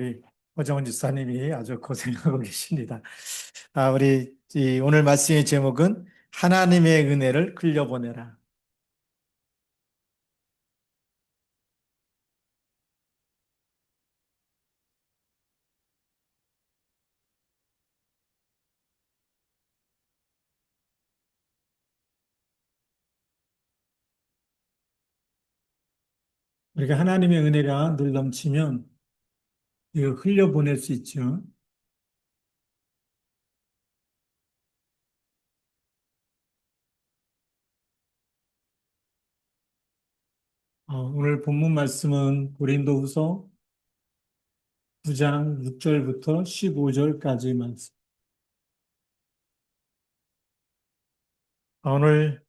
우리 허정은 집사님이 아주 고생하고 계십니다. 우리 오늘 말씀의 제목은 하나님의 은혜를 흘려보내라. 우리가 하나님의 은혜가 늘 넘치면 이거 흘려보낼 수 있죠. 오늘 본문 말씀은 고린도후서 9장 6절부터 15절까지 말씀. 오늘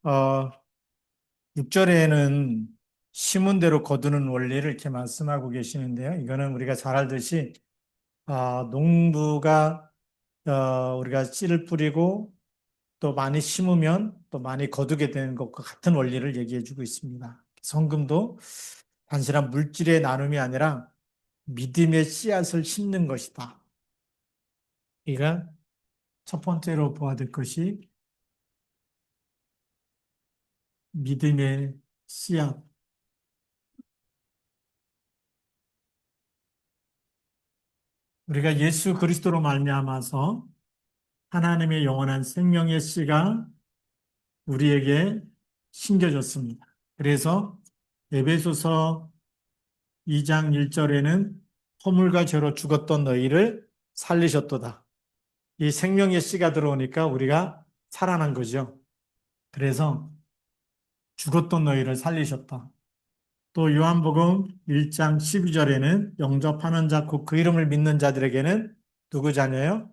6절에는 심은 대로 거두는 원리를 이렇게 말씀하고 계시는데요. 이거는 우리가 잘 알듯이 농부가 우리가 씨를 뿌리고 또 많이 심으면 또 많이 거두게 되는 것과 같은 원리를 얘기해 주고 있습니다. 성금도 단순한 물질의 나눔이 아니라 믿음의 씨앗을 심는 것이다. 이가 첫 번째로 보아야 될 것이 믿음의 씨앗. 우리가 예수 그리스도로 말미암아서 하나님의 영원한 생명의 씨가 우리에게 심겨졌습니다. 그래서 에베소서 2장 1절에는 허물과 죄로 죽었던 너희를 살리셨도다. 이 생명의 씨가 들어오니까 우리가 살아난 거죠. 그래서 죽었던 너희를 살리셨다. 또 요한복음 1장 12절에는 영접하는 자, 곧 그 이름을 믿는 자들에게는 누구 자녀요?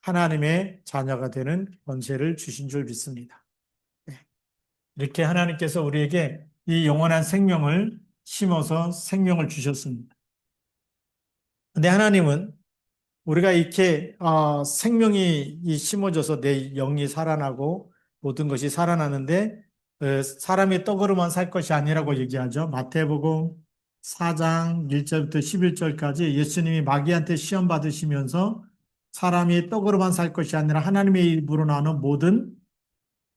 하나님의 자녀가 되는 권세를 주신 줄 믿습니다. 네. 이렇게 하나님께서 우리에게 이 영원한 생명을 심어서 생명을 주셨습니다. 근데 하나님은 우리가 이렇게 생명이 심어져서 내 영이 살아나고 모든 것이 살아나는데 사람이 떡으로만 살 것이 아니라고 얘기하죠. 마태복음 4장 1절부터 11절까지 예수님이 마귀한테 시험 받으시면서 사람이 떡으로만 살 것이 아니라 하나님의 입으로 나오는 모든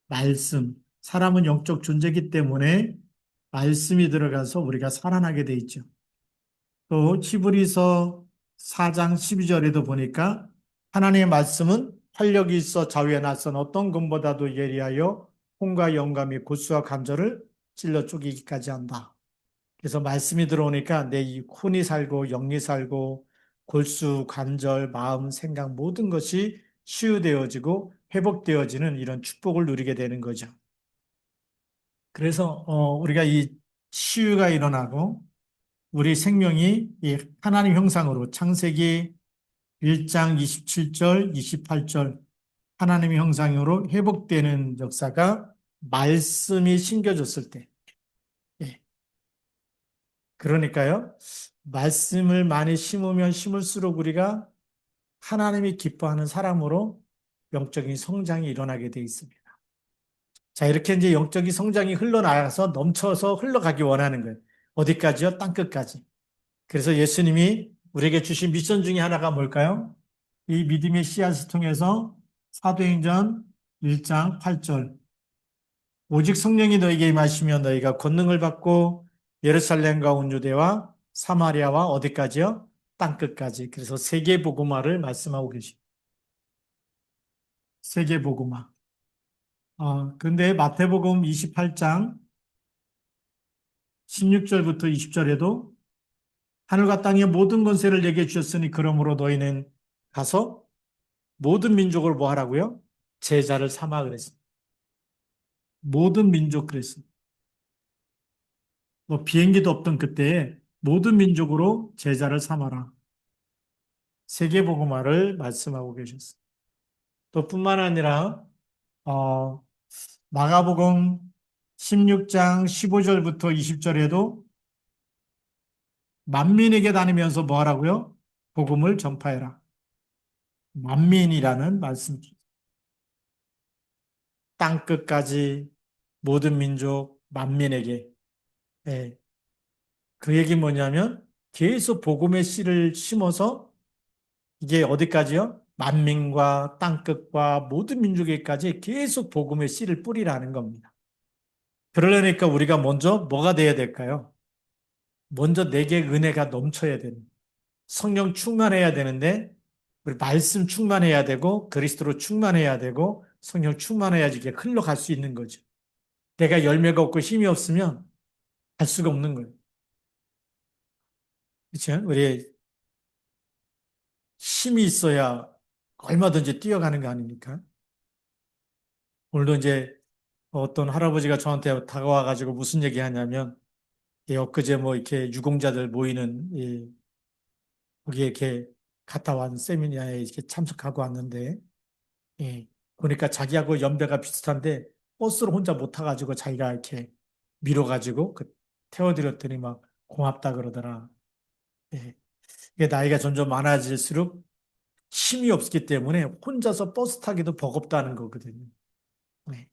말씀, 사람은 영적 존재이기 때문에 말씀이 들어가서 우리가 살아나게 돼 있죠. 또 히브리서 4장 12절에도 보니까 하나님의 말씀은 활력이 있어 자위에 낯선 어떤 검보다도 예리하여 혼과 영감이 골수와 관절을 찔러 쪼개기까지 한다. 그래서 말씀이 들어오니까 내 이 혼이 살고 영이 살고 골수, 관절, 마음, 생각 모든 것이 치유되어지고 회복되어지는 이런 축복을 누리게 되는 거죠. 그래서 우리가 이 치유가 일어나고 우리 생명이 이 하나님 형상으로 창세기 1장 27절, 28절 하나님의 형상으로 회복되는 역사가 말씀이 심겨졌을 때. 예. 그러니까요. 말씀을 많이 심으면 심을수록 우리가 하나님이 기뻐하는 사람으로 영적인 성장이 일어나게 돼 있습니다. 자, 이렇게 이제 영적인 성장이 흘러나가서 넘쳐서 흘러가기 원하는 거예요. 어디까지요? 땅끝까지. 그래서 예수님이 우리에게 주신 미션 중에 하나가 뭘까요? 이 믿음의 씨앗을 통해서 사도행전 1장 8절 오직 성령이 너에게 임하시면 너희가 권능을 받고 예루살렘과 온 유대와 사마리아와 어디까지요? 땅끝까지. 그래서 세계 복음화를 말씀하고 계십니다. 세계 복음화. 근데 마태복음 28장 16절부터 20절에도 하늘과 땅의 모든 권세를 내게 주셨으니 그러므로 너희는 가서 모든 민족을 뭐 하라고요? 제자를 삼아 그랬습니다. 모든 민족 그랬습니다. 뭐 비행기도 없던 그때에 모든 민족으로 제자를 삼아라. 세계복음화를 말씀하고 계셨습니다. 또 뿐만 아니라 어, 마가복음 16장 15절부터 20절에도 만민에게 다니면서 뭐 하라고요? 복음을 전파해라. 만민이라는 말씀. 땅끝까지 모든 민족 만민에게. 예. 그 얘기 뭐냐면 계속 복음의 씨를 심어서 이게 어디까지요? 만민과 땅끝과 모든 민족에까지 계속 복음의 씨를 뿌리라는 겁니다. 그러려니까 우리가 먼저 뭐가 돼야 될까요? 먼저 내게 은혜가 넘쳐야 되는 성령 충만해야 되는데 우리 말씀 충만해야 되고 그리스도로 충만해야 되고 성령 충만해야지 이게 흘러갈 수 있는 거죠. 내가 열매가 없고 힘이 없으면 할 수가 없는 거예요. 그렇죠? 우리 힘이 있어야 얼마든지 뛰어가는 거 아닙니까? 오늘도 이제 어떤 할아버지가 저한테 다가와가지고 무슨 얘기 하냐면, 예, 엊그제 뭐 이렇게 유공자들 모이는, 거기에 이렇게 갔다 왔 세미나에 이렇게 참석하고 왔는데, 예, 보니까 자기하고 연배가 비슷한데, 버스를 혼자 못 타가지고 자기가 이렇게 밀어가지고 태워드렸더니 막 고맙다 그러더라. 예, 이게 나이가 점점 많아질수록 힘이 없기 때문에 혼자서 버스 타기도 버겁다는 거거든요. 네.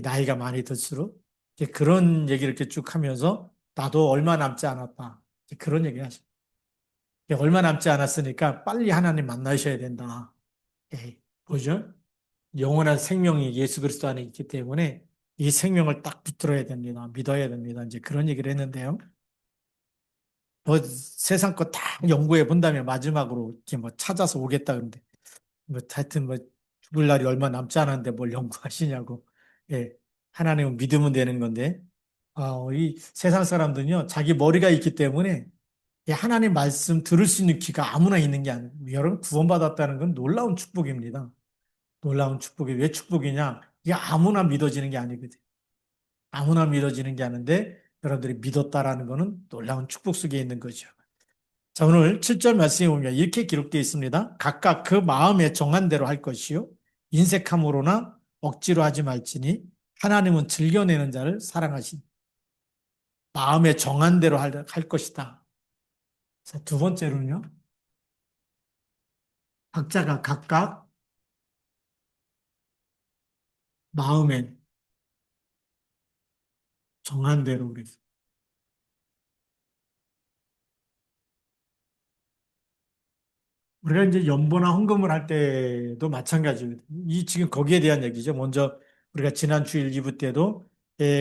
나이가 많이 들수록 이제 그런 얘기를 이렇게 쭉 하면서 나도 얼마 남지 않았다. 이제 그런 얘기 하죠. 얼마 남지 않았으니까 빨리 하나님 만나셔야 된다. 예, 뭐죠? 영원한 생명이 예수 그리스도 안에 있기 때문에 이 생명을 딱 붙들어야 됩니다. 믿어야 됩니다. 이제 그런 얘기를 했는데요. 뭐 세상 거 다 연구해 본다면 마지막으로 이렇게 뭐 찾아서 오겠다 그러는데 뭐 하여튼 뭐 죽을 날이 얼마 남지 않았는데 뭘 연구하시냐고. 예, 하나님은 믿으면 되는 건데 이 세상 사람들은요, 자기 머리가 있기 때문에 이 하나님 말씀 들을 수 있는 귀가 아무나 있는 게 아니에요. 여러분, 구원받았다는 건 놀라운 축복입니다. 놀라운 축복이 왜 축복이냐? 이게 아무나 믿어지는 게 아니거든요. 아무나 믿어지는 게 아닌데, 여러분들이 믿었다라는 거는 놀라운 축복 속에 있는 거죠. 자, 오늘 7절 말씀에 보면 이렇게 기록되어 있습니다. 각각 그 마음에 정한 대로 할 것이요. 인색함으로나 억지로 하지 말지니 하나님은 즐겨내는 자를 사랑하신 마음에 정한 대로 할 것이다. 자, 두 번째로는요. 각자가 각각 마음에 정한 대로 그래서 우리가 이제 연보나 헌금을 할 때도 마찬가지입니다. 이 지금 거기에 대한 얘기죠. 먼저 우리가 지난 주일 2부 때도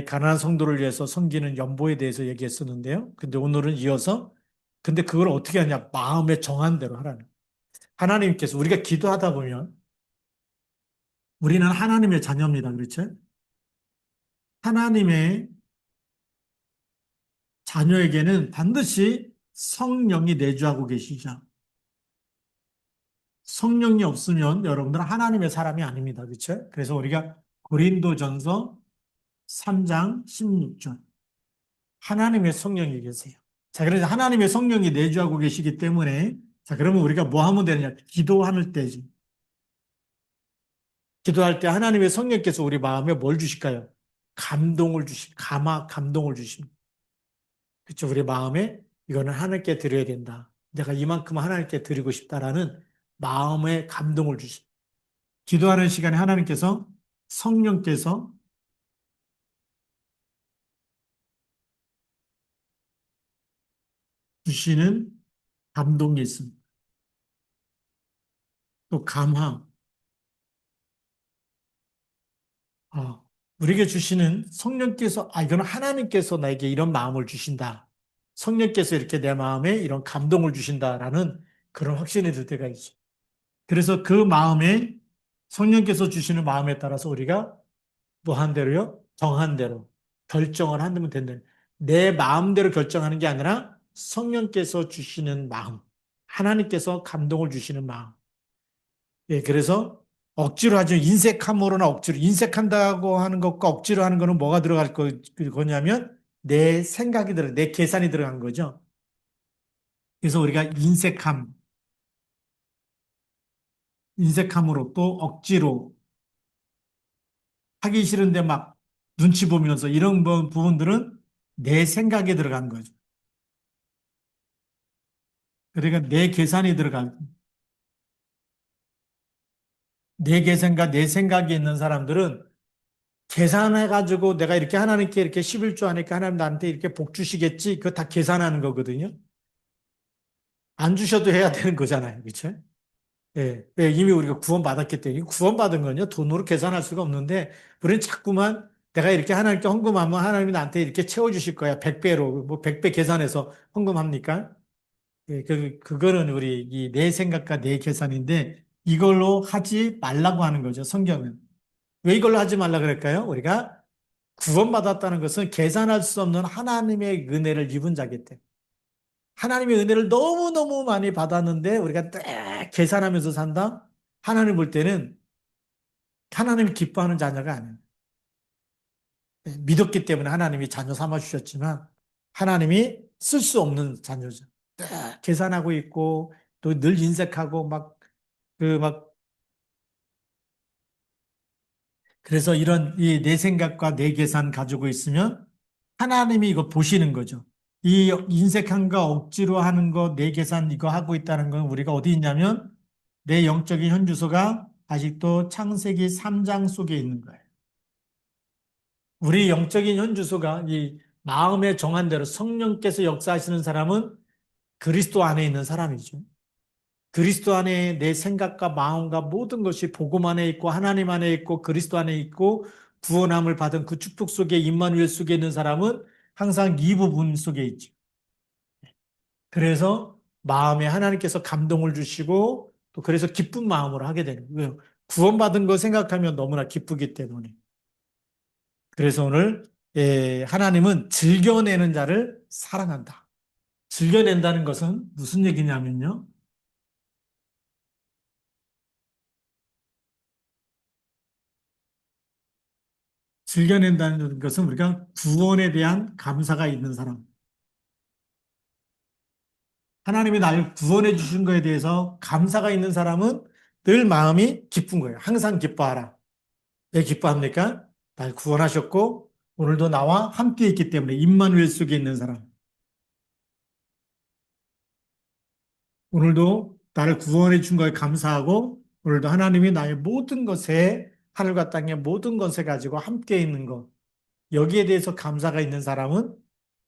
가난한 성도를 위해서 섬기는 연보에 대해서 얘기했었는데요. 근데 오늘은 이어서 근데 그걸 어떻게 하냐? 마음에 정한 대로 하라는. 하나님께서 우리가 기도하다 보면 우리는 하나님의 자녀입니다. 그렇죠? 하나님의 자녀에게는 반드시 성령이 내주하고 계시죠. 성령이 없으면 여러분들은 하나님의 사람이 아닙니다. 그렇죠? 그래서 우리가 고린도전서 3장 16절 하나님의 성령이 계세요. 자, 그래서 하나님의 성령이 내주하고 계시기 때문에 자, 그러면 우리가 뭐 하면 되느냐? 기도할 때지. 기도할 때 하나님의 성령께서 우리 마음에 뭘 주실까요? 감동을 감동을 주십니다. 그렇죠? 우리 마음에 이거는 하나님께 드려야 된다. 내가 이만큼 하나님께 드리고 싶다라는 마음의 감동을 주십니다. 기도하는 시간에 하나님께서 성령께서 주시는 감동이 있습니다. 또 감화, 아, 우리에게 주시는 성령께서, 이거는 하나님께서 나에게 이런 마음을 주신다. 성령께서 이렇게 내 마음에 이런 감동을 주신다라는 그런 확신이 들 때가 있죠. 그래서 그 마음에 성령께서 주시는 마음에 따라서 우리가 뭐 한 대로요? 정한 대로 결정을 한다면 된다. 내 마음대로 결정하는 게 아니라 성령께서 주시는 마음, 하나님께서 감동을 주시는 마음. 예, 그래서 억지로 하죠. 인색함으로나 억지로. 인색한다고 하는 것과 억지로 하는 거는 뭐가 들어갈 거냐면 내 생각이 내 계산이 들어간 거죠. 그래서 우리가 인색함으로 또 억지로 하기 싫은데 막 눈치 보면서 이런 부분들은 내 생각에 들어간 거죠. 그러니까 내 계산이 들어간, 내 계산과 내 생각이 있는 사람들은 계산해가지고 내가 이렇게 하나님께 이렇게 11조 하니까 하나님 나한테 이렇게 복 주시겠지. 그거 다 계산하는 거거든요. 안 주셔도 해야 되는 거잖아요. 그렇죠? 예, 예, 이미 우리가 구원받았기 때문에 구원받은 건요 돈으로 계산할 수가 없는데 우리는 자꾸만 내가 이렇게 하나님께 헌금하면 하나님이 나한테 이렇게 채워주실 거야 100배로 뭐 100배 계산해서 헌금합니까? 예, 그거는 우리 이 내 생각과 내 계산인데 이걸로 하지 말라고 하는 거죠 성경은. 왜 이걸로 하지 말라 그럴까요? 우리가 구원받았다는 것은 계산할 수 없는 하나님의 은혜를 입은 자기 때문에 하나님의 은혜를 너무너무 많이 받았는데 우리가 딱 계산하면서 산다? 하나님 볼 때는 하나님이 기뻐하는 자녀가 아니에요. 믿었기 때문에 하나님이 자녀 삼아 주셨지만 하나님이 쓸 수 없는 자녀죠. 딱 계산하고 있고 또 늘 인색하고 막 그래서 이런 이 내 생각과 내 계산 가지고 있으면 하나님이 이거 보시는 거죠. 이 인색한 거 억지로 하는 거 내 계산 이거 하고 있다는 건 우리가 어디 있냐면 내 영적인 현주소가 아직도 창세기 3장 속에 있는 거예요. 우리 영적인 현주소가 이 마음에 정한 대로 성령께서 역사하시는 사람은 그리스도 안에 있는 사람이죠. 그리스도 안에 내 생각과 마음과 모든 것이 복음 안에 있고 하나님 안에 있고 그리스도 안에 있고 구원함을 받은 그 축복 속에 임마누엘 속에 있는 사람은 항상 이 부분 속에 있죠. 그래서 마음에 하나님께서 감동을 주시고 또 그래서 기쁜 마음으로 하게 되는 거예요. 구원받은 거 생각하면 너무나 기쁘기 때문에. 그래서 오늘 하나님은 즐겨내는 자를 사랑한다. 즐겨낸다는 것은 무슨 얘기냐면요. 즐겨낸다는 것은 우리가 구원에 대한 감사가 있는 사람. 하나님이 날 구원해 주신 거에 대해서 감사가 있는 사람은 늘 마음이 기쁜 거예요. 항상 기뻐하라. 왜 기뻐합니까? 날 구원하셨고 오늘도 나와 함께 있기 때문에 임마누엘 속에 있는 사람. 오늘도 나를 구원해 준 거에 감사하고 오늘도 하나님이 나의 모든 것에 하늘과 땅의 모든 것에 가지고 함께 있는 것. 여기에 대해서 감사가 있는 사람은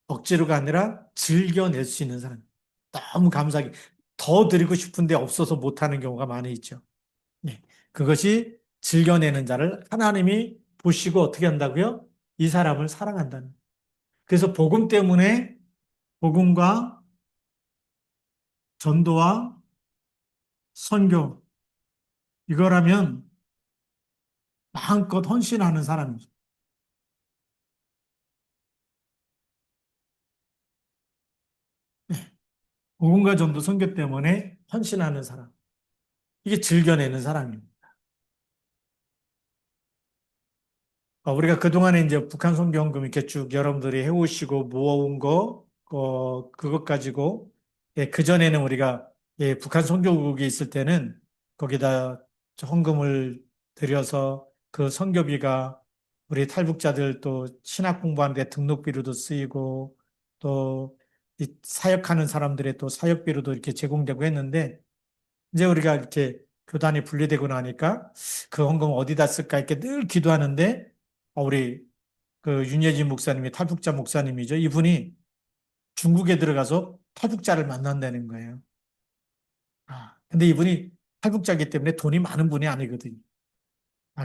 억지로가 아니라 즐겨낼 수 있는 사람. 너무 감사하게 더 드리고 싶은데 없어서 못하는 경우가 많이 있죠. 네. 그것이 즐겨내는 자를 하나님이 보시고 어떻게 한다고요? 이 사람을 사랑한다는. 그래서 복음 때문에 복음과 전도와 선교 이거라면 마음껏 헌신하는 사람이죠. 네. 복음과 전도 선교 때문에 헌신하는 사람. 이게 즐겨내는 사람입니다. 우리가 그동안에 이제 북한 선교헌금 이렇게 쭉 여러분들이 해오시고 모아온 거, 그것 가지고, 예, 그전에는 우리가, 예, 북한 선교국에 있을 때는 거기다 헌금을 들여서 그 선교비가 우리 탈북자들 또 신학 공부하는데 등록비로도 쓰이고 또 이 사역하는 사람들의 또 사역비로도 이렇게 제공되고 했는데 이제 우리가 이렇게 교단이 분리되고 나니까 그 헌금 어디다 쓸까 이렇게 늘 기도하는데 우리 그 윤예진 목사님이 탈북자 목사님이죠. 이분이 중국에 들어가서 탈북자를 만난다는 거예요. 근데 이분이 탈북자이기 때문에 돈이 많은 분이 아니거든요.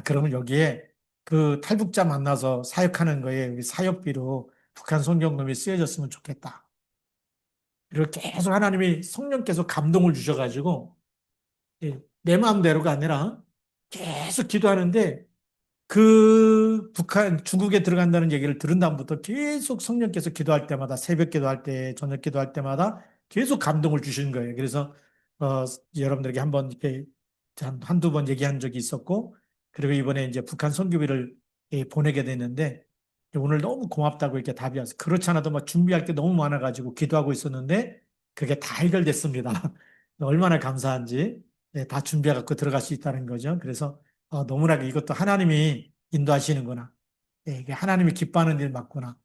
그러면 여기에 그 탈북자 만나서 사역하는 거에 사역비로 북한 선경금이 쓰여졌으면 좋겠다. 그리고 계속 하나님이 성령께서 감동을 주셔가지고 내 마음대로가 아니라 계속 기도하는데 그 북한 중국에 들어간다는 얘기를 들은 다음부터 계속 성령께서 기도할 때마다 새벽 기도할 때 저녁 기도할 때마다 계속 감동을 주시는 거예요. 그래서 여러분들에게 한번 이렇게 한두 번 얘기한 적이 있었고 그리고 이번에 이제 북한 선교비를 보내게 됐는데 오늘 너무 고맙다고 이렇게 답이 왔어요. 그렇지 않아도 막 준비할 게 너무 많아가지고 기도하고 있었는데 그게 다 해결됐습니다. 얼마나 감사한지 다 준비해갖고 들어갈 수 있다는 거죠. 그래서 너무나 이것도 하나님이 인도하시는구나. 이게 하나님이 기뻐하는 일 맞구나.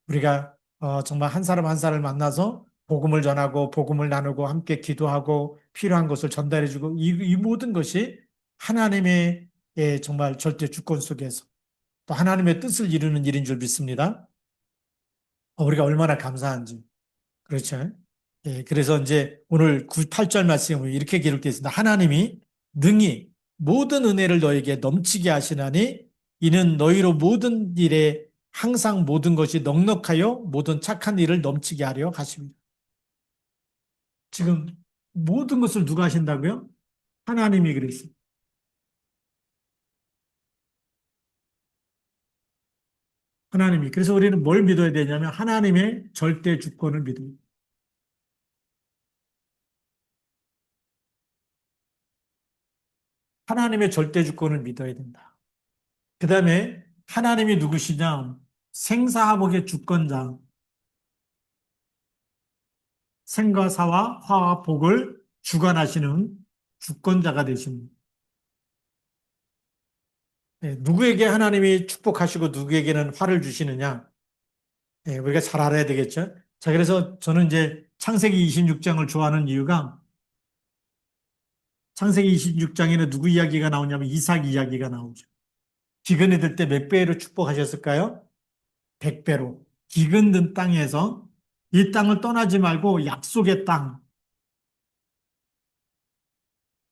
우리가 정말 한 사람 한 사람을 만나서 복음을 전하고 복음을 나누고 함께 기도하고 필요한 것을 전달해주고 이 모든 것이 하나님의 정말 절대 주권 속에서 또 하나님의 뜻을 이루는 일인 줄 믿습니다. 우리가 얼마나 감사한지. 그렇죠? 예, 그래서 이제 오늘 8절 말씀에 보면 이렇게 기록되어 있습니다. 하나님이 능히 모든 은혜를 너에게 넘치게 하시나니 이는 너희로 모든 일에 항상 모든 것이 넉넉하여 모든 착한 일을 넘치게 하려 하십니다. 지금 모든 것을 누가 하신다고요? 하나님이 그랬어요. 하나님이. 그래서 우리는 뭘 믿어야 되냐면 하나님의 절대 주권을 믿어요. 하나님의 절대 주권을 믿어야 된다. 그 다음에 하나님이 누구시냐? 생사화복의 주권자, 생과 사와 화와 복을 주관하시는 주권자가 되십니다. 예, 누구에게 하나님이 축복하시고 누구에게는 화를 주시느냐? 예, 우리가 잘 알아야 되겠죠? 자, 그래서 저는 이제 창세기 26장을 좋아하는 이유가 창세기 26장에는 누구 이야기가 나오냐면 이삭 이야기가 나오죠. 기근이 들 때 몇 배로 축복하셨을까요? 100배로. 기근 든 땅에서 이 땅을 떠나지 말고 약속의 땅,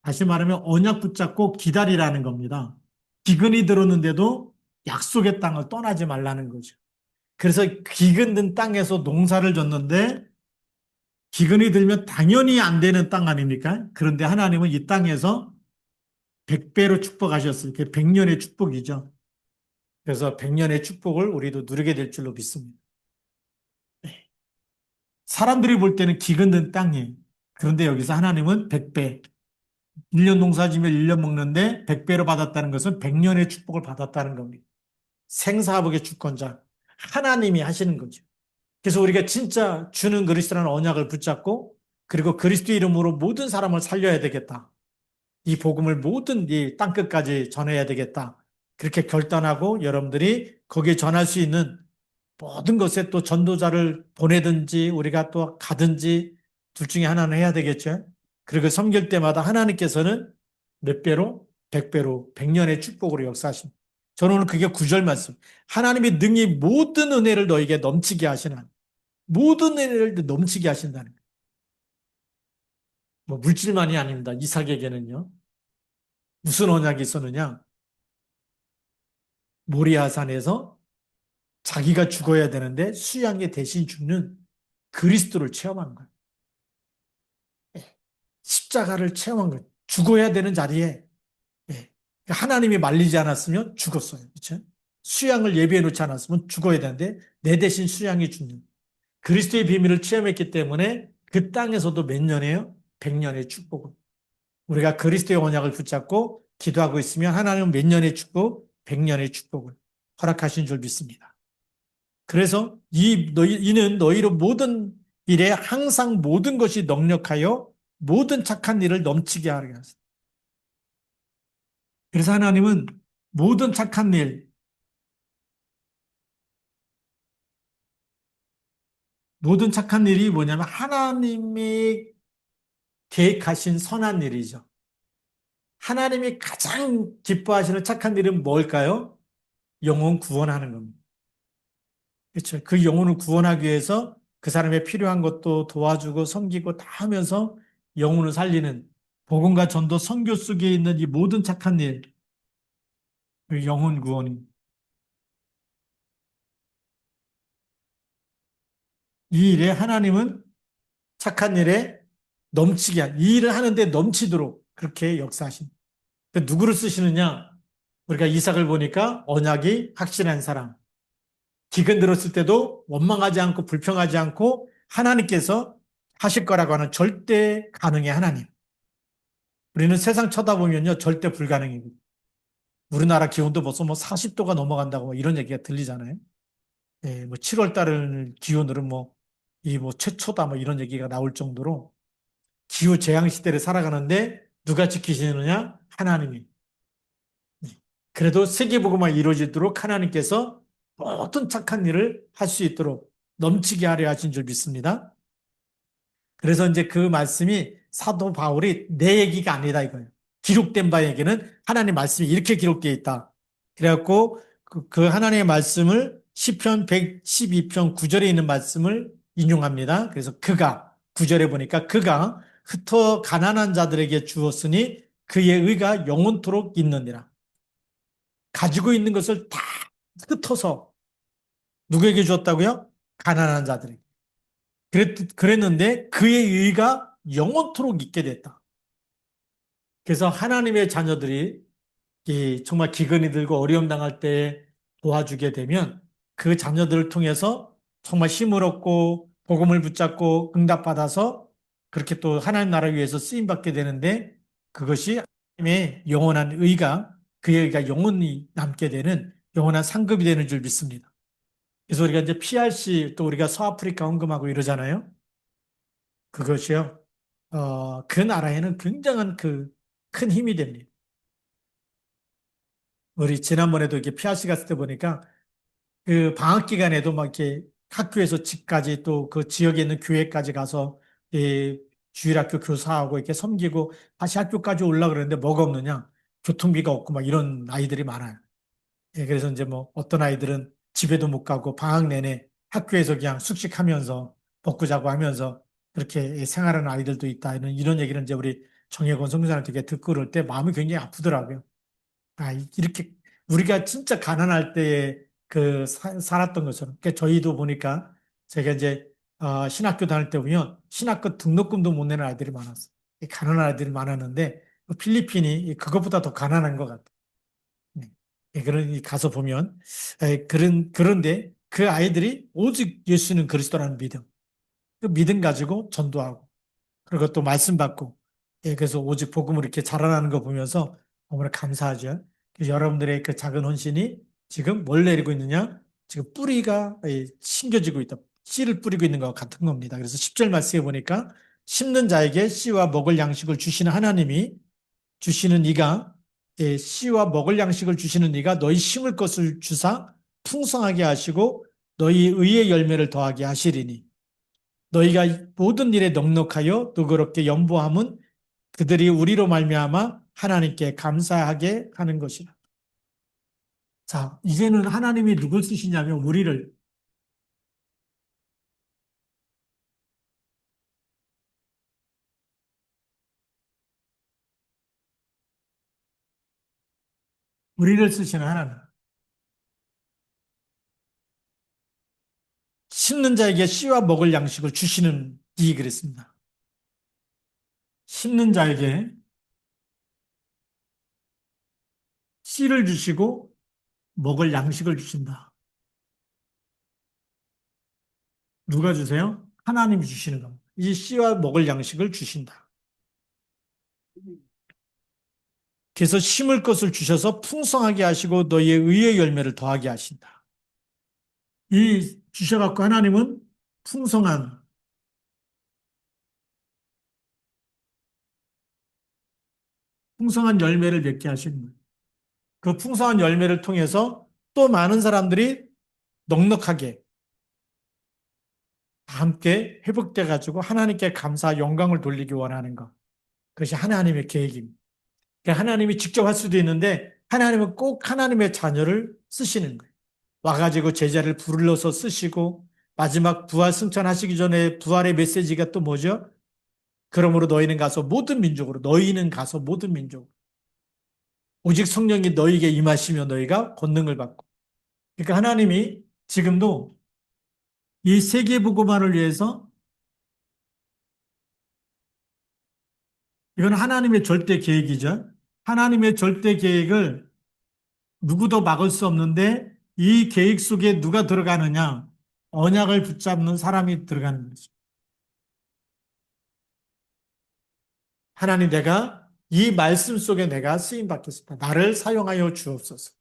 다시 말하면 언약 붙잡고 기다리라는 겁니다. 기근이 들었는데도 약속의 땅을 떠나지 말라는 거죠. 그래서 기근 든 땅에서 농사를 졌는데 기근이 들면 당연히 안 되는 땅 아닙니까? 그런데 하나님은 이 땅에서 100배로 축복하셨어요. 그게 100년의 축복이죠. 그래서 100년의 축복을 우리도 누리게 될 줄로 믿습니다. 사람들이 볼 때는 기근 든 땅이에요. 그런데 여기서 하나님은 100배, 1년 농사지면 1년 먹는데 100배로 받았다는 것은 100년의 축복을 받았다는 겁니다. 생사복의 주권자, 하나님이 하시는 거죠. 그래서 우리가 진짜 주는 그리스도라는 언약을 붙잡고 그리고 그리스도 이름으로 모든 사람을 살려야 되겠다. 이 복음을 모든 이 땅끝까지 전해야 되겠다. 그렇게 결단하고 여러분들이 거기에 전할 수 있는 모든 것에 또 전도자를 보내든지 우리가 또 가든지 둘 중에 하나는 해야 되겠죠. 그리고 섬길 때마다 하나님께서는 몇 배로? 100배로, 100년의 축복으로 역사하십니다. 저는 오늘 그게 구절 말씀. 하나님이 능히 모든 은혜를 너에게 넘치게 하시는 모든 은혜를 넘치게 하신다는 거예요. 뭐 물질만이 아닙니다. 이삭에게는요. 무슨 언약이 있었느냐? 모리아산에서 자기가 죽어야 되는데 수양에 대신 죽는 그리스도를 체험한 거예요. 십자가를 체험한 거예요. 죽어야 되는 자리에 예. 하나님이 말리지 않았으면 죽었어요. 그렇죠? 수양을 예비해 놓지 않았으면 죽어야 되는데 내 대신 수양이 죽는 그리스도의 비밀을 체험했기 때문에 그 땅에서도 몇 년이에요? 100년의 축복을. 우리가 그리스도의 언약을 붙잡고 기도하고 있으면 하나님은 몇 년의 축복? 100년의 축복을 허락하신 줄 믿습니다. 그래서 이는 너희로 모든 일에 항상 모든 것이 넉넉하여 모든 착한 일을 넘치게 하게 하소서. 그래서 하나님은 모든 착한 일, 모든 착한 일이 뭐냐면 하나님이 계획하신 선한 일이죠. 하나님이 가장 기뻐하시는 착한 일은 뭘까요? 영혼 구원하는 겁니다. 그렇죠. 그 영혼을 구원하기 위해서 그 사람의 필요한 것도 도와주고 섬기고 다 하면서 영혼을 살리는 복음과 전도 선교 속에 있는 이 모든 착한 일, 그 영혼 구원이 이 일에 하나님은 착한 일에 넘치게 이 일을 하는데 넘치도록 그렇게 역사하십니다. 누구를 쓰시느냐? 우리가 이삭을 보니까 언약이 확실한 사람. 기근 들었을 때도 원망하지 않고 불평하지 않고 하나님께서 하실 거라고 하는 절대 가능의 하나님. 우리는 세상 쳐다보면요, 절대 불가능이거든요. 우리나라 기온도 벌써 뭐 40도가 넘어간다고 뭐 이런 얘기가 들리잖아요. 예, 뭐 7월 달 기온으로 뭐, 이 뭐 최초다 뭐 이런 얘기가 나올 정도로 기후 재앙 시대를 살아가는데 누가 지키시느냐? 하나님이. 그래도 세계복음화 이루어지도록 하나님께서 모든 착한 일을 할 수 있도록 넘치게 하려 하신 줄 믿습니다. 그래서 이제 그 말씀이 사도 바울이 내 얘기가 아니다 이거예요. 기록된 바에게는 하나님의 말씀이 이렇게 기록되어 있다. 그래갖고 그 하나님의 말씀을 시편 112편 9절에 있는 말씀을 인용합니다. 그래서 그가 9절에 보니까 그가 흩어 가난한 자들에게 주었으니 그의 의가 영원토록 있느니라. 가지고 있는 것을 다 흩어서 누구에게 주었다고요? 가난한 자들에게. 그랬는데 그의 의가 영원토록 있게 됐다. 그래서 하나님의 자녀들이 정말 기근이 들고 어려움 당할 때 도와주게 되면 그 자녀들을 통해서 정말 힘을 얻고 복음을 붙잡고 응답받아서 그렇게 또 하나님 나라 위해서 쓰임 받게 되는데 그것이 하나님의 영원한 의가 그의 의가 영원히 남게 되는 영원한 상급이 되는 줄 믿습니다. 그래서 우리가 이제 PRC 또 우리가 서아프리카 헌금하고 이러잖아요. 그것이요. 그 나라에는 굉장한 그 큰 힘이 됩니다. 우리 지난번에도 이렇게 PRC 갔을 때 보니까 그 방학 기간에도 막 이렇게 학교에서 집까지 또 그 지역에 있는 교회까지 가서 주일학교 교사하고 이렇게 섬기고 다시 학교까지 올라 그러는데 뭐가 없느냐? 교통비가 없고 막 이런 아이들이 많아요. 그래서 이제 뭐 어떤 아이들은 집에도 못 가고 방학 내내 학교에서 그냥 숙식하면서 먹고 자고 하면서 그렇게 생활하는 아이들도 있다. 이런 얘기를 이제 우리 정혜권 선교사한테 이렇게 듣고 그럴 때 마음이 굉장히 아프더라고요. 이렇게 우리가 진짜 가난할 때에 살았던 것처럼. 그러니까 저희도 보니까 제가 이제 신학교 다닐 때 보면 신학교 등록금도 못 내는 아이들이 많았어요. 가난한 아이들이 많았는데 필리핀이 그것보다 더 가난한 것 같아요. 네. 그러니 가서 보면 그런데 그 아이들이 오직 예수는 그리스도라는 믿음, 그 믿음 가지고 전도하고 그리고 또 말씀 받고 그래서 오직 복음을 이렇게 자라나는 거 보면서 너무나 감사하죠. 그래서 여러분들의 그 작은 헌신이 지금 뭘 내리고 있느냐? 지금 뿌리가 심겨지고 있다. 씨를 뿌리고 있는 것 같은 겁니다. 그래서 10절 말씀해 보니까 심는 자에게 씨와 먹을 양식을 주시는 하나님이 주시는 이가 씨와 먹을 양식을 주시는 이가 너희 심을 것을 주사 풍성하게 하시고 너희 의의 열매를 더하게 하시리니 너희가 모든 일에 넉넉하여 누그럽게 연보함은 그들이 우리로 말미암아 하나님께 감사하게 하는 것이라. 자, 이제는 하나님이 누굴 쓰시냐면 우리를 쓰시는 하나님. 심는 자에게 씨와 먹을 양식을 주시는 이 그랬습니다. 심는 자에게 씨를 주시고 먹을 양식을 주신다. 누가 주세요? 하나님이 주시는 겁니다. 이 씨와 먹을 양식을 주신다. 그래서 심을 것을 주셔서 풍성하게 하시고 너희의 의의 열매를 더하게 하신다. 이 주셔갖고 하나님은 풍성한 풍성한 열매를 맺게 하시는 거예요. 그 풍성한 열매를 통해서 또 많은 사람들이 넉넉하게 함께 회복돼 가지고 하나님께 감사 영광을 돌리기 원하는 것. 그것이 하나님의 계획입니다. 그러니까 하나님이 직접 할 수도 있는데 하나님은 꼭 하나님의 자녀를 쓰시는 거예요. 와가지고 제자를 불러서 쓰시고 마지막 부활 승천하시기 전에 부활의 메시지가 또 뭐죠? 그러므로 너희는 가서 모든 민족으로 너희는 가서 모든 민족 오직 성령이 너희에게 임하시며 너희가 권능을 받고 그러니까 하나님이 지금도 이 세계 복음화를 위해서 이건 하나님의 절대 계획이죠. 하나님의 절대 계획을 누구도 막을 수 없는데 이 계획 속에 누가 들어가느냐? 언약을 붙잡는 사람이 들어가는 거죠. 하나님 내가 이 말씀 속에 내가 쓰임 받겠습니다. 나를 사용하여 주옵소서.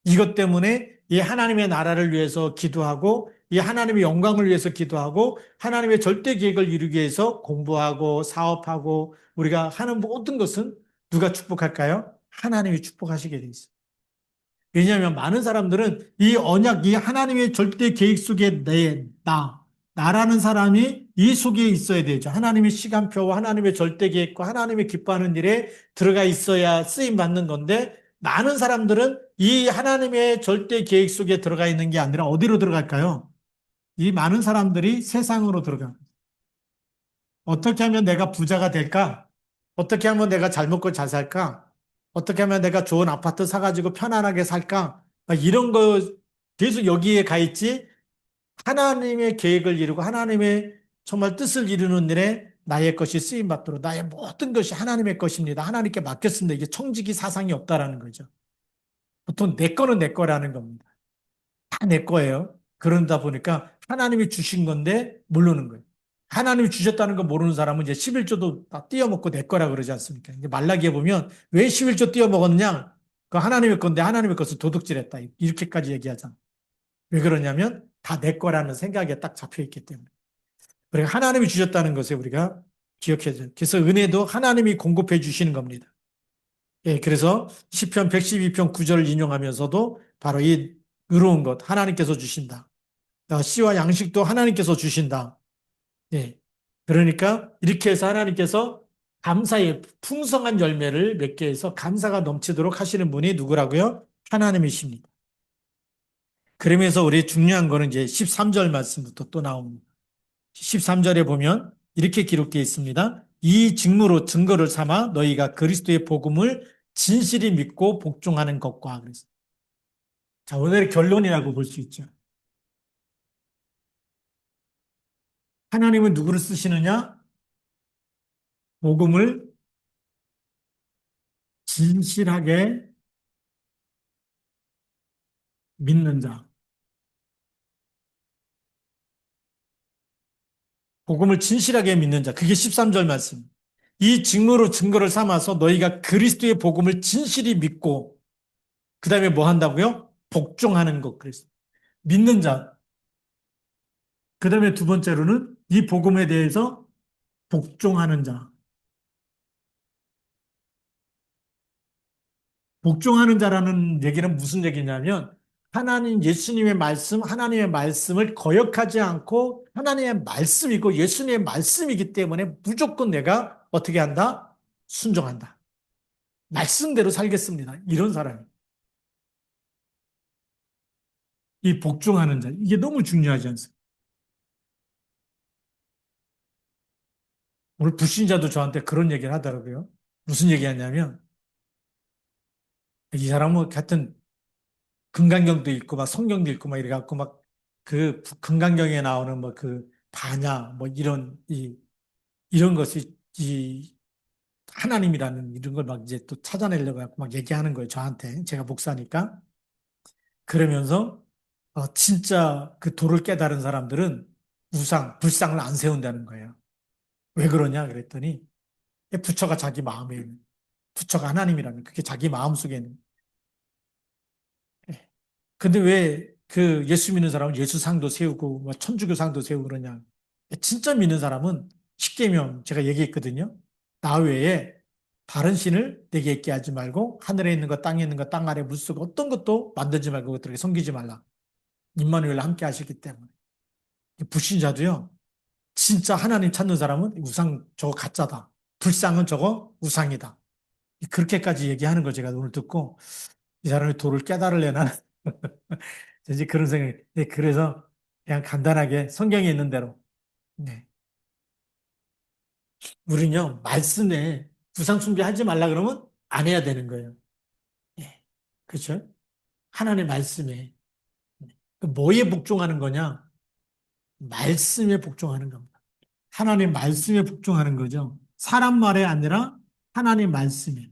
이것 때문에 이 하나님의 나라를 위해서 기도하고 이 하나님의 영광을 위해서 기도하고 하나님의 절대 계획을 이루기 위해서 공부하고 사업하고 우리가 하는 모든 것은 누가 축복할까요? 하나님이 축복하시게 돼 있어요. 왜냐하면 많은 사람들은 이 언약, 이 하나님의 절대 계획 속에 나라는 사람이 이 속에 있어야 되죠. 하나님의 시간표와 하나님의 절대 계획과 하나님의 기뻐하는 일에 들어가 있어야 쓰임 받는 건데 많은 사람들은 이 하나님의 절대 계획 속에 들어가 있는 게 아니라 어디로 들어갈까요? 이 많은 사람들이 세상으로 들어갑니다. 어떻게 하면 내가 부자가 될까? 어떻게 하면 내가 잘 먹고 잘 살까? 어떻게 하면 내가 좋은 아파트 사가지고 편안하게 살까? 막 이런 거 계속 여기에 가 있지. 하나님의 계획을 이루고 하나님의 정말 뜻을 이루는 일에 나의 것이 쓰임 받도록 나의 모든 것이 하나님의 것입니다. 하나님께 맡겼습니다. 이게 청지기 사상이 없다라는 거죠. 보통 내 거는 내 거라는 겁니다. 다 내 거예요. 그러다 보니까 하나님이 주신 건데 모르는 거예요. 하나님이 주셨다는 거 모르는 사람은 이제 11조도 다 띄어먹고 내 거라 그러지 않습니까? 이제 말라기에 보면 왜 11조 띄어먹었냐? 그 하나님의 건데 하나님의 것을 도둑질했다. 이렇게까지 얘기하잖아. 왜 그러냐면 다 내 거라는 생각에 딱 잡혀 있기 때문에. 그러니까 하나님이 주셨다는 것을 우리가 기억해야 요 그래서 은혜도 하나님이 공급해 주시는 겁니다. 예, 그래서 시편 112편 9절을 인용하면서도 바로 이 의로운 것 하나님께서 주신다. 씨와 양식도 하나님께서 주신다. 예. 그러니까 이렇게 해서 하나님께서 감사의 풍성한 열매를 맺게 해서 감사가 넘치도록 하시는 분이 누구라고요? 하나님이십니다. 그러면서 우리 중요한 거는 이제 13절 말씀부터 또 나옵니다. 13절에 보면 이렇게 기록되어 있습니다. 이 직무로 증거를 삼아 너희가 그리스도의 복음을 진실히 믿고 복종하는 것과 그래서 자, 오늘의 결론이라고 볼 수 있죠. 하나님은 누구를 쓰시느냐? 복음을 진실하게 믿는 자. 복음을 진실하게 믿는 자. 그게 13절 말씀. 이 직무로 증거를 삼아서 너희가 그리스도의 복음을 진실히 믿고 그 다음에 뭐 한다고요? 복종하는 것. 그래서 믿는 자. 그 다음에 두 번째로는 이 복음에 대해서 복종하는 자. 복종하는 자라는 얘기는 무슨 얘기냐면 하나님 예수님의 말씀, 하나님의 말씀을 거역하지 않고 하나님의 말씀이고 예수님의 말씀이기 때문에 무조건 내가 어떻게 한다? 순종한다. 말씀대로 살겠습니다. 이런 사람이. 이 복종하는 자. 이게 너무 중요하지 않습니까? 오늘 불신자도 저한테 그런 얘기를 하더라고요. 무슨 얘기 하냐면 이 사람은 같은 금강경도 읽고 막 성경도 읽고 막 이래갖고 막 그 금강경에 나오는 뭐 그 반야 뭐 이런 이런 것이 이 하나님이라는 이런 걸 막 이제 또 찾아내려고 하고 막 얘기하는 거예요. 저한테. 제가 목사니까. 그러면서 진짜 그 도를 깨달은 사람들은 불상을 안 세운다는 거예요. 왜 그러냐 그랬더니 부처가 자기 마음에 있는 부처가 하나님이라면 그게 자기 마음속에 있는. 예. 근데 왜 그 예수 믿는 사람은 예수상도 세우고 뭐 천주교상도 세우고 그러냐. 진짜 믿는 사람은 십계명 제가 얘기했거든요. 나 외에 다른 신을 내게 있게 하지 말고 하늘에 있는 것, 땅에 있는 것, 땅 아래 물속 어떤 것도 만들지 말고 그것들에게 섬기지 말라. 임마누엘 함께 하시기 때문에. 불신자도요. 진짜 하나님 찾는 사람은 우상 저거 가짜다. 불상은 저거 우상이다. 그렇게까지 얘기하는 걸 제가 오늘 듣고 이 사람이 도를 깨달으려나 이제 그런 생각이. 네, 그래서 그냥 간단하게 성경에 있는 대로. 네. 우리는요 말씀에 우상 숭배하지 말라 그러면 안 해야 되는 거예요. 예. 그렇죠? 하나님의 말씀에 뭐에 복종하는 거냐? 말씀에 복종하는 겁니다. 하나님 말씀에 복종하는 거죠. 사람 말에 아니라 하나님 말씀에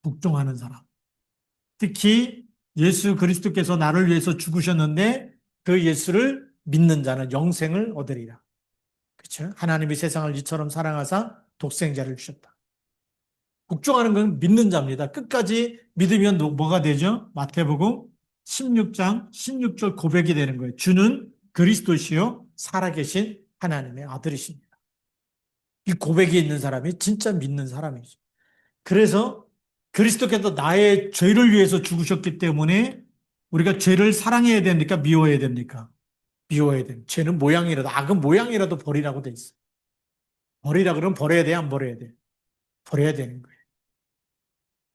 복종하는 사람. 특히 예수 그리스도께서 나를 위해서 죽으셨는데 그 예수를 믿는 자는 영생을 얻으리라. 그렇죠? 하나님이 세상을 이처럼 사랑하사 독생자를 주셨다. 복종하는 건 믿는 자입니다. 끝까지 믿으면 뭐가 되죠? 마태복음 16장 16절 고백이 되는 거예요. 주는 그리스도시요 살아계신 하나님의 아들이십니다. 이 고백이 있는 사람이 진짜 믿는 사람이죠. 그래서 그리스도께서 나의 죄를 위해서 죽으셨기 때문에 우리가 죄를 사랑해야 됩니까? 미워해야 됩니까? 미워해야 됩니다. 죄는 모양이라도 악은 모양이라도 버리라고 돼 있어요. 버리라 그러면 버려야 돼, 안 버려야 돼? 버려야 되는 거예요.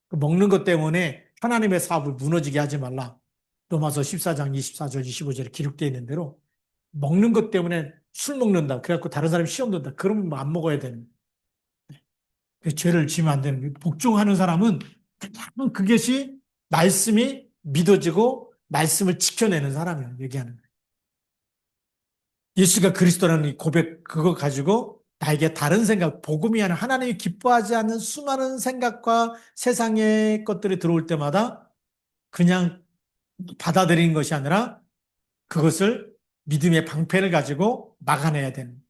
그 먹는 것 때문에 하나님의 사업을 무너지게 하지 말라. 로마서 14장 24절 25절에 기록되어 있는 대로 먹는 것 때문에 술 먹는다. 그래갖고 다른 사람이 시험 든다. 그러면 뭐안 먹어야 되는 거예요. 그 죄를 지면 안 되는 거예요. 복종하는 사람은 그냥 그것이 말씀이 믿어지고 말씀을 지켜내는 사람이에요. 얘기하는 거예요. 예수가 그리스도라는 이 고백 그거 가지고 나에게 다른 생각, 복음이 아니라 하나님이 기뻐하지 않는 수많은 생각과 세상의 것들이 들어올 때마다 그냥 받아들이는 것이 아니라 그것을 믿음의 방패를 가지고 막아내야 되는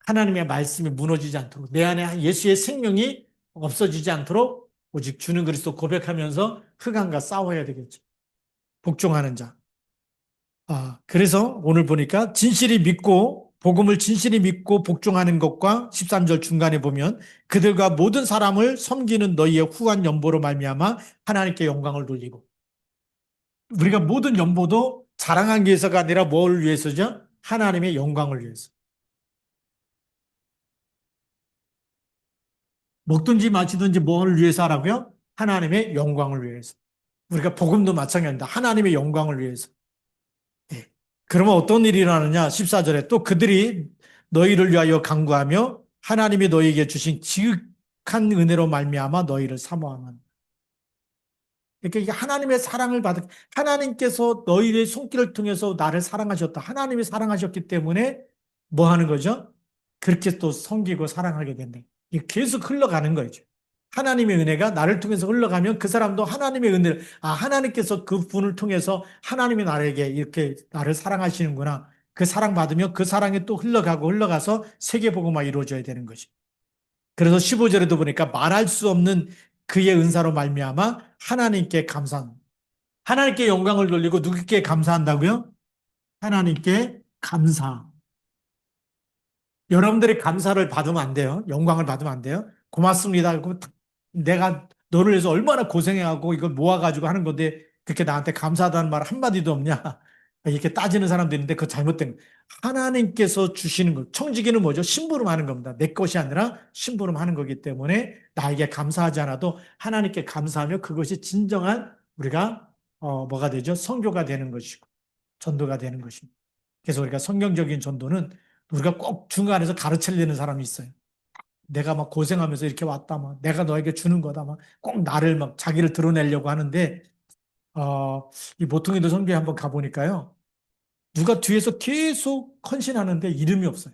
하나님의 말씀이 무너지지 않도록 내 안에 예수의 생명이 없어지지 않도록 오직 주는 그리스도 고백하면서 흑암과 싸워야 되겠죠. 복종하는 자. 그래서 오늘 보니까 진실이 믿고 복음을 진실이 믿고 복종하는 것과 13절 중간에 보면 그들과 모든 사람을 섬기는 너희의 후한 연보로 말미암아 하나님께 영광을 돌리고 우리가 모든 연보도 자랑하기 위해서가 아니라 뭘 위해서죠? 하나님의 영광을 위해서. 먹든지 마시든지 뭘 위해서 하라고요? 하나님의 영광을 위해서. 우리가 복음도 마찬가지입니다. 하나님의 영광을 위해서. 예. 그러면 어떤 일이 일어나느냐? 14절에 또 그들이 너희를 위하여 간구하며 하나님이 너희에게 주신 지극한 은혜로 말미암아 너희를 사모하는. 그러니까 이게 하나님의 사랑을 받은 하나님께서 너희의 손길을 통해서 나를 사랑하셨다. 하나님이 사랑하셨기 때문에 뭐 하는 거죠? 그렇게 또 섬기고 사랑하게 된다. 이게 계속 흘러가는 거죠. 하나님의 은혜가 나를 통해서 흘러가면 그 사람도 하나님의 은혜를, 하나님께서 그 분을 통해서 하나님이 나에게 이렇게 나를 사랑하시는구나. 그 사랑 받으면 그 사랑이 또 흘러가고 흘러가서 세계복음화 이루어져야 되는 거죠. 그래서 15절에도 보니까 말할 수 없는 그의 은사로 말미암아 하나님께 감사한 하나님께 영광을 돌리고 누구께 감사한다고요? 하나님께 감사. 여러분들이 감사를 받으면 안 돼요. 영광을 받으면 안 돼요. 고맙습니다. 내가 너를 위해서 얼마나 고생해하고 이걸 모아가지고 하는 건데 그렇게 나한테 감사하다는 말 한마디도 없냐. 이렇게 따지는 사람도 있는데 그거 잘못된 거예요. 하나님께서 주시는 것. 청지기는 뭐죠? 심부름하는 겁니다. 내 것이 아니라 심부름하는 거기 때문에 나에게 감사하지 않아도 하나님께 감사하며 그것이 진정한 우리가 뭐가 되죠? 선교가 되는 것이고 전도가 되는 것입니다. 그래서 우리가 성경적인 전도는 우리가 꼭 중간에서 가르치려는 사람이 있어요. 내가 막 고생하면서 이렇게 왔다, 막 내가 너에게 주는 거다, 막 꼭 나를 막 자기를 드러내려고 하는데, 이 모퉁이도 성교에 한번 가보니까요. 누가 뒤에서 계속 헌신하는데 이름이 없어요.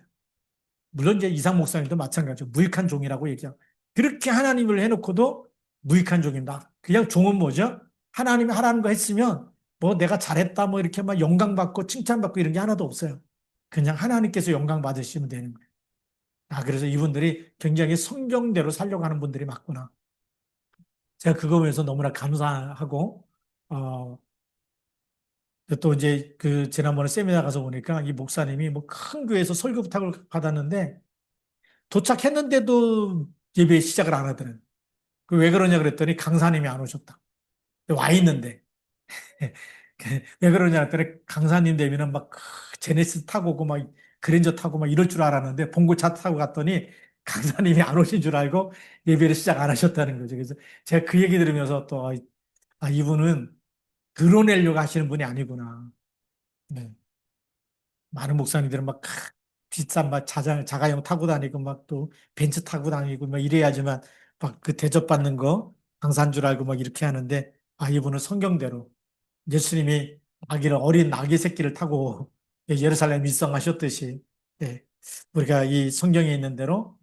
물론 이제 이상 목사님도 마찬가지죠. 무익한 종이라고 얘기하고. 그렇게 하나님을 해놓고도 무익한 종입니다. 그냥 종은 뭐죠? 하나님이 하라는 거 했으면 뭐 내가 잘했다, 뭐 이렇게 막 영광받고 칭찬받고 이런 게 하나도 없어요. 그냥 하나님께서 영광 받으시면 되는 거예요. 그래서 이분들이 굉장히 성경대로 살려고 하는 분들이 맞구나. 제가 그거 보면서 너무나 감사하고, 어, 또 이제 그 지난번에 세미나 가서 보니까 이 목사님이 뭐 큰 교회에서 설교 부탁을 받았는데 도착했는데도 예배 시작을 안 하더라고요. 그 왜 그러냐 그랬더니 강사님이 안 오셨다. 와 있는데. 왜 그러냐 했더니 강사님 되면은 막 제네시스 타고 오고 막 그랜저 타고 막 이럴 줄 알았는데 봉고차 타고 갔더니 강사님이 안 오신 줄 알고 예배를 시작 안 하셨다는 거죠. 그래서 제가 그 얘기 들으면서 또 이분은 드러내려고 하시는 분이 아니구나. 네. 많은 목사님들은 막 비싼 막 자가용 타고 다니고 막 또 벤츠 타고 다니고 막 이래야지만 막 그 대접받는 거 강사인 줄 알고 막 이렇게 하는데 이분은 성경대로 예수님이 어린 아기 새끼를 타고 예루살렘 입성하셨듯이 예, 우리가 이 성경에 있는 대로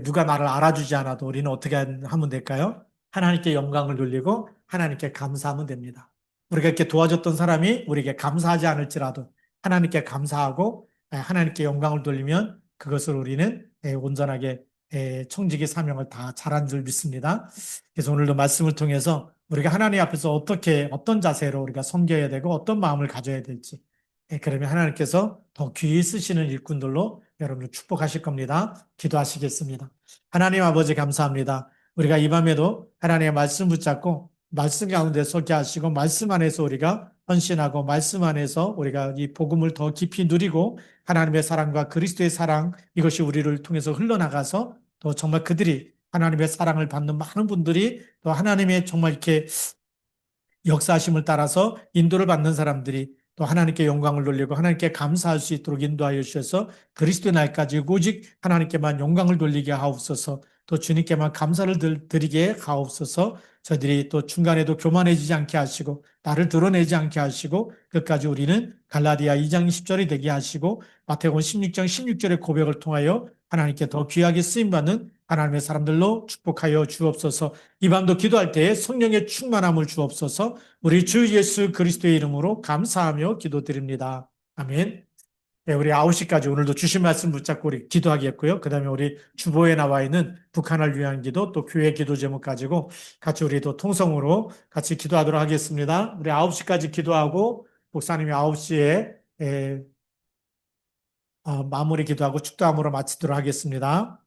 누가 나를 알아주지 않아도 우리는 어떻게 하면 될까요? 하나님께 영광을 돌리고 하나님께 감사하면 됩니다. 우리가 이렇게 도와줬던 사람이 우리에게 감사하지 않을지라도 하나님께 감사하고 하나님께 영광을 돌리면 그것을 우리는 온전하게 청지기 사명을 다 잘한 줄 믿습니다. 그래서 오늘도 말씀을 통해서 우리가 하나님 앞에서 어떤 자세로 우리가 섬겨야 되고 어떤 마음을 가져야 될지 그러면 하나님께서 더 귀히 쓰시는 일꾼들로 여러분을 축복하실 겁니다. 기도하시겠습니다. 하나님 아버지 감사합니다. 우리가 이 밤에도 하나님의 말씀 붙잡고 말씀 가운데 서게 하시고 말씀 안에서 우리가 헌신하고 말씀 안에서 우리가 이 복음을 더 깊이 누리고 하나님의 사랑과 그리스도의 사랑 이것이 우리를 통해서 흘러나가서 또 정말 그들이 하나님의 사랑을 받는 많은 분들이 또 하나님의 정말 이렇게 역사하심을 따라서 인도를 받는 사람들이 또 하나님께 영광을 돌리고 하나님께 감사할 수 있도록 인도하여 주셔서 그리스도의 날까지 오직 하나님께만 영광을 돌리게 하옵소서. 또 주님께만 감사를 드리게 하옵소서. 저들이 또 중간에도 교만해지지 않게 하시고 나를 드러내지 않게 하시고 끝까지 우리는 갈라디아 2장 10절이 되게 하시고 마태복음 16장 16절의 고백을 통하여 하나님께 더 귀하게 쓰임받는 하나님의 사람들로 축복하여 주옵소서. 이 밤도 기도할 때에 성령의 충만함을 주옵소서. 우리 주 예수 그리스도의 이름으로 감사하며 기도드립니다. 아멘. 네, 우리 9시까지 오늘도 주신 말씀 붙잡고 우리 기도하겠고요. 그 다음에 우리 주보에 나와 있는 북한을 위한 기도 또 교회 기도 제목 가지고 같이 우리도 통성으로 같이 기도하도록 하겠습니다. 우리 9시까지 기도하고 목사님이 9시에 마무리 기도하고 축도함으로 마치도록 하겠습니다.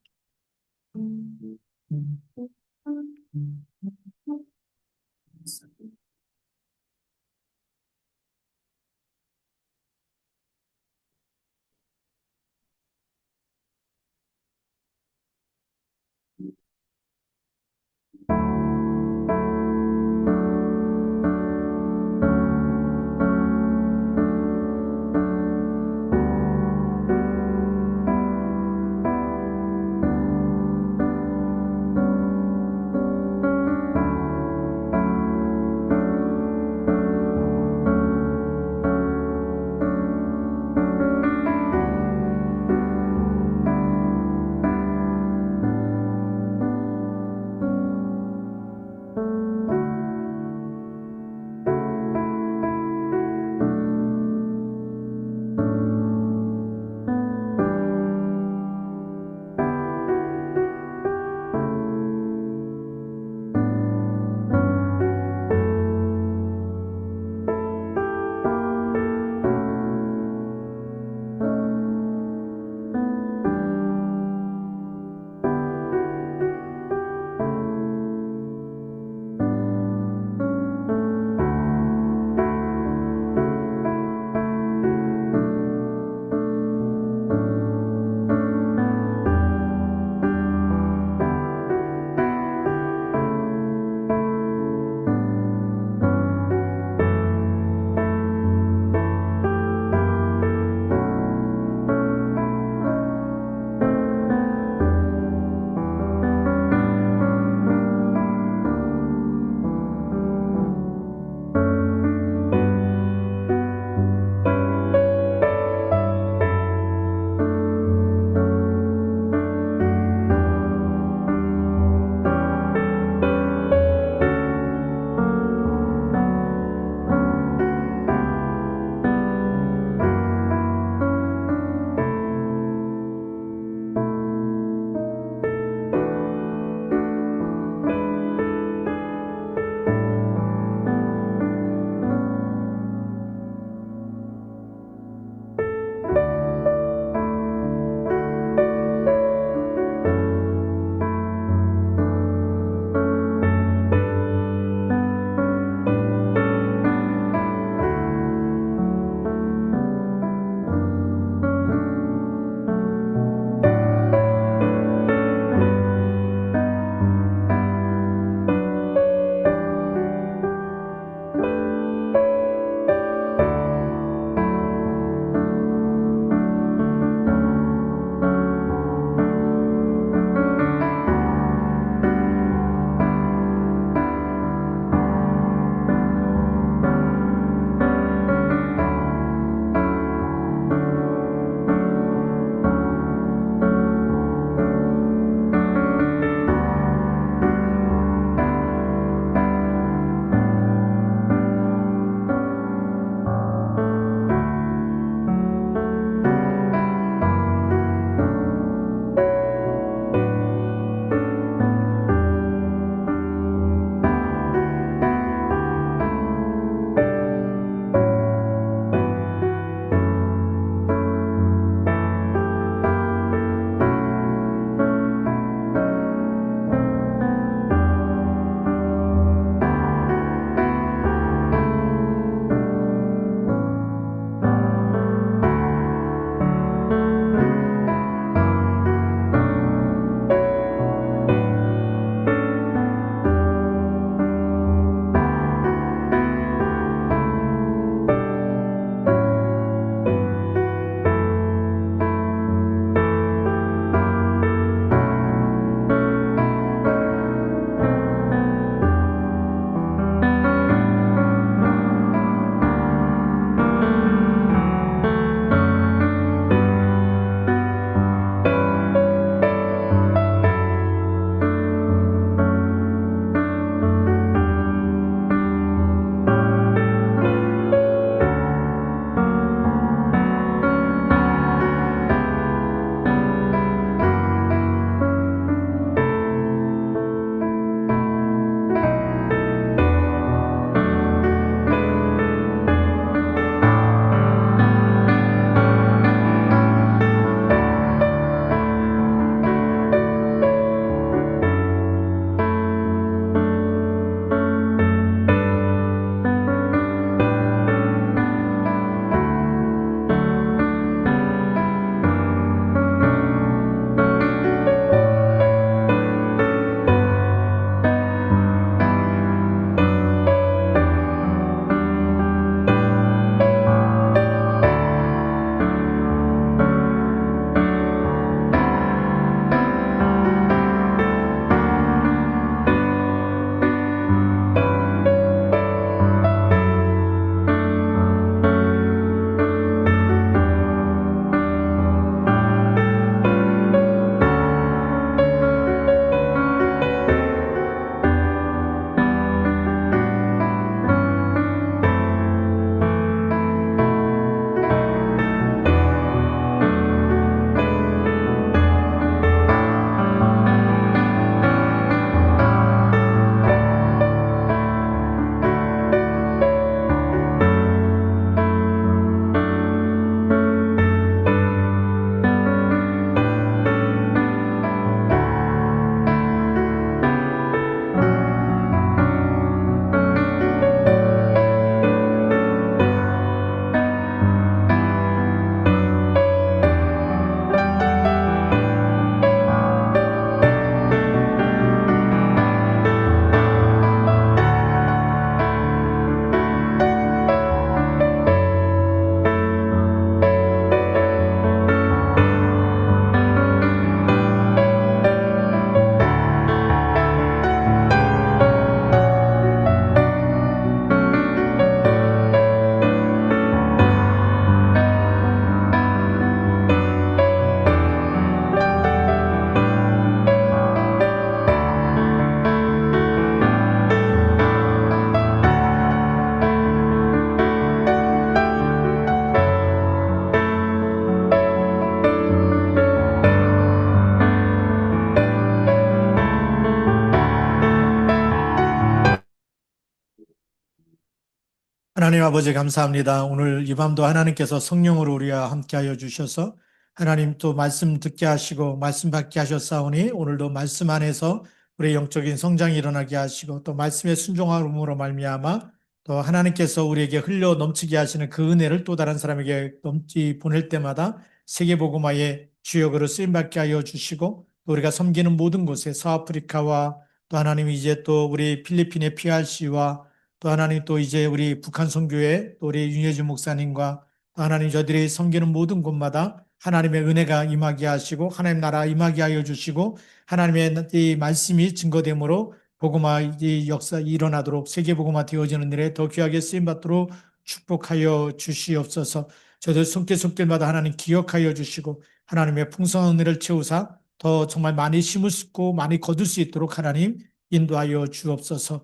하나님 아버지 감사합니다. 오늘 이 밤도 하나님께서 성령으로 우리와 함께하여 주셔서 하나님 또 말씀 듣게 하시고 말씀 받게 하셨사오니 오늘도 말씀 안에서 우리의 영적인 성장이 일어나게 하시고 또 말씀의 순종함으로 말미암아 또 하나님께서 우리에게 흘려 넘치게 하시는 그 은혜를 또 다른 사람에게 넘치 보낼 때마다 세계복음화의 주역으로 쓰임받게 하여 주시고 또 우리가 섬기는 모든 곳에 서아프리카와 또 하나님 이제 또 우리 필리핀의 PRC와 또 하나님 또 이제 우리 북한 선교회 또 우리 윤여주 목사님과 또 하나님 저들이 섬기는 모든 곳마다 하나님의 은혜가 임하게 하시고 하나님 나라 임하게 하여 주시고 하나님의 이 말씀이 증거됨으로 복음화 이 역사 일어나도록 세계 복음화 되어지는 일에 더 귀하게 쓰임 받도록 축복하여 주시옵소서. 저들 손길손길마다 하나님 기억하여 주시고 하나님의 풍성한 은혜를 채우사 더 정말 많이 심을 수 있고 많이 거둘 수 있도록 하나님 인도하여 주옵소서.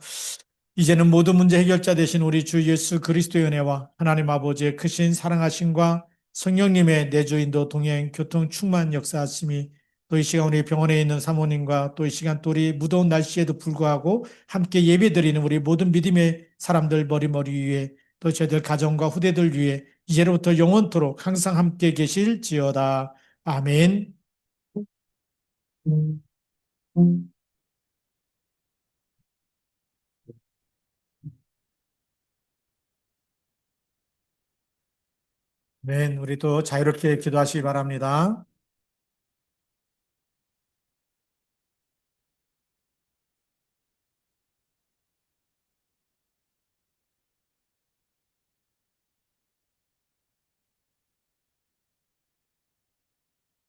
이제는 모든 문제 해결자 되신 우리 주 예수 그리스도의 은혜와 하나님 아버지의 크신 사랑하심과 성령님의 내주인도 동행 교통 충만 역사하심이 또 이 시간 우리 병원에 있는 사모님과 또 이 시간 또 우리 무더운 날씨에도 불구하고 함께 예배드리는 우리 모든 믿음의 사람들 머리머리 위에 또 저희들 가정과 후대들 위해 이제로부터 영원토록 항상 함께 계실지어다. 아멘. 네, 우리 또 자유롭게 기도하시기 바랍니다.